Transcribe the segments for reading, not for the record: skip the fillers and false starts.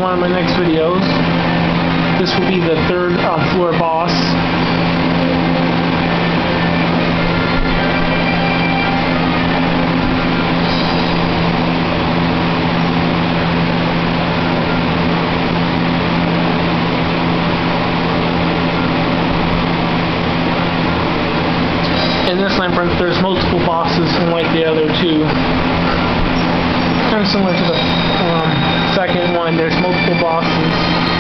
one of my next videos. This will be the third floor boss. In this labyrinth, there's multiple bosses, unlike the other two. Kind of similar to the second one, there's multiple bosses.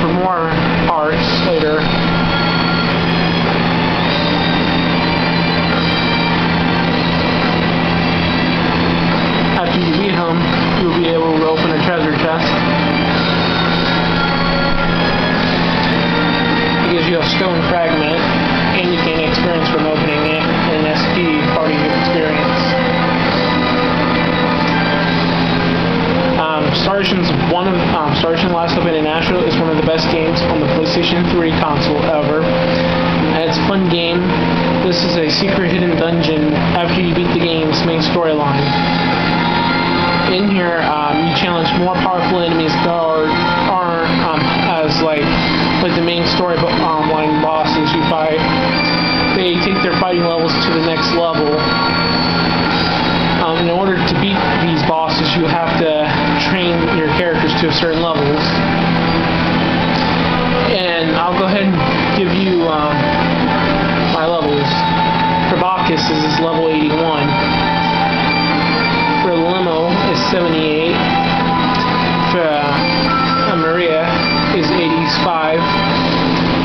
for more parts later. After you beat him, you'll be able to open a treasure chest. It gives you a stone fragment, and you gain experience from opening it, and an SP party experience. Star Ocean Last Stop International is one of the best games on the PlayStation 3 console ever. And it's a fun game. This is a secret hidden dungeon after you beat the game's main storyline. In here, you challenge more powerful enemies that aren't as like the main story line bosses you fight. They take their fighting levels to the next level. In order to beat these bosses, you have to train your characters to certain levels. And I'll go ahead and give you my levels. For Bacchus is level 81. For Limo is 78. For Maria is 85.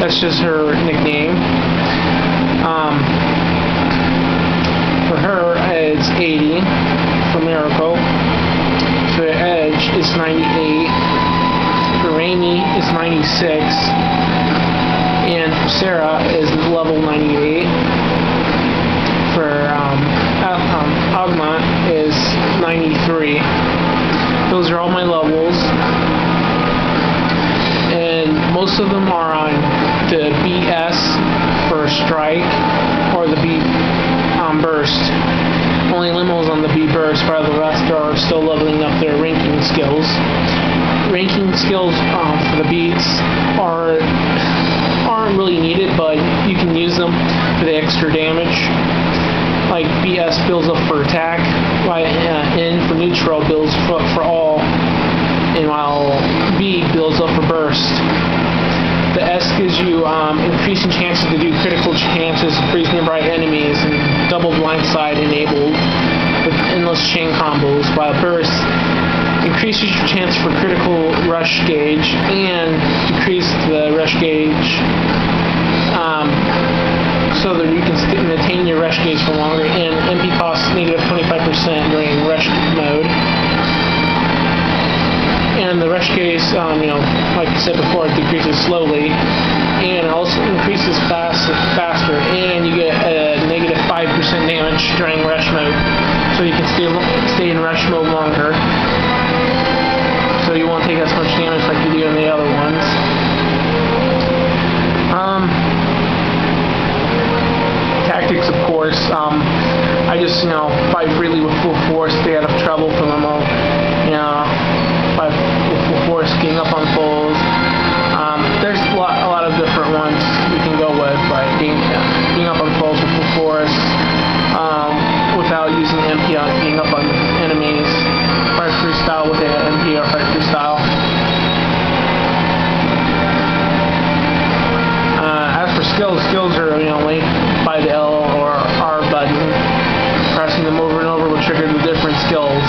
That's just her nickname. For her, it's 80. For Miracle. For Edge, it's 98. For Rainy, it's 96. And for Sarah is level 98. For Agma is 93. Those are all my levels. And most of them are on the BS for Strike or the B Burst. Only Limo's on the B Burst, while the rest are still leveling up their ranking skills. Ranking skills for the beats aren't really needed, but you can use them for the extra damage. Like BS builds up for attack, while N for neutral builds for all, and while B builds up for burst. The S gives you increasing chances to do critical chances to freeze nearby enemies, and double blindside enabled with endless chain combos, while burst increases your chance for critical rush gauge and decrease the rush gauge so that you can maintain your rush gauge for longer, and MP costs negative 25% during rush mode. And the rush gauge, like I said before, it decreases slowly, and it also increases faster, and you get a negative 5% damage during rush mode, so you can stay in rush mode longer, so you won't take as much damage like you do in the other ones. Tactics, of course, I just, fight freely with full force, stay out of trouble from them all, fight with full force, getting up on foes. There's a lot of different ones you can go with, like getting up on foes with full force, without using MP on getting up on enemies, fight freestyle with an MP or fight freestyle. As for skills are linked by the L or R button. Pressing them over and over will trigger the different skills,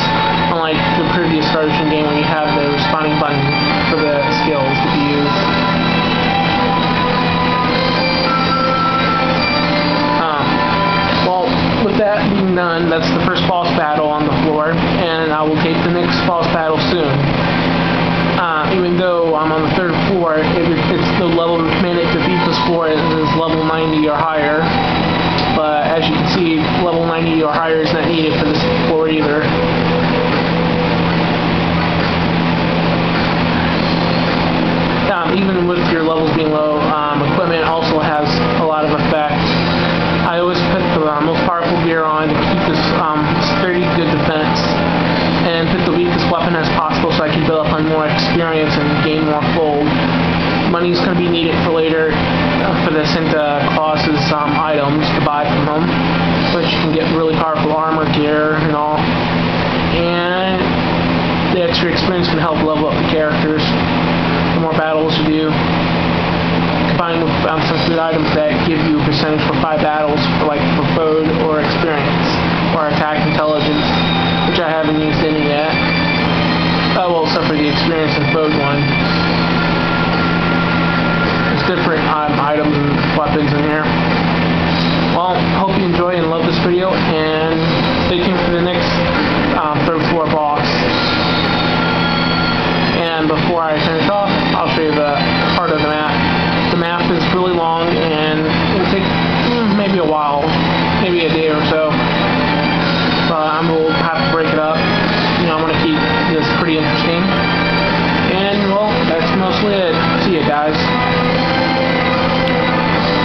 unlike the previous version game when you have the responding button for the skills to be used. Well, with that being done, that's the first boss battle on the floor, and I will take the next boss battle soon. Even though I'm on the third floor, it's the level minute to beat this floor is level 90 or higher. But as you can see, level 90 or higher is not needed for this floor either. Even with your levels being low, equipment also has a lot of effect. I always put the most powerful gear on to keep this sturdy, good defense, and put the weakest weapon as possible so I can build up on more experience and gain more gold. Money is going to be needed for later for the Santa Claus's items to buy from them, which you can get really powerful armor, gear, and all. And the extra experience can help level up the characters. The more battles you do, combined with some good items that give you a percentage for 5 battles, for food or experience, or attack intelligence, which I haven't used any yet. Oh, well, except for the experience and food one. items and weapons in here. Well, hope you enjoy and love this video, and stay tuned for the next third floor boss. And before I finish off, I'll show you the part of the map. The map is really long, and it'll take maybe a while, maybe a day or so. But I will have to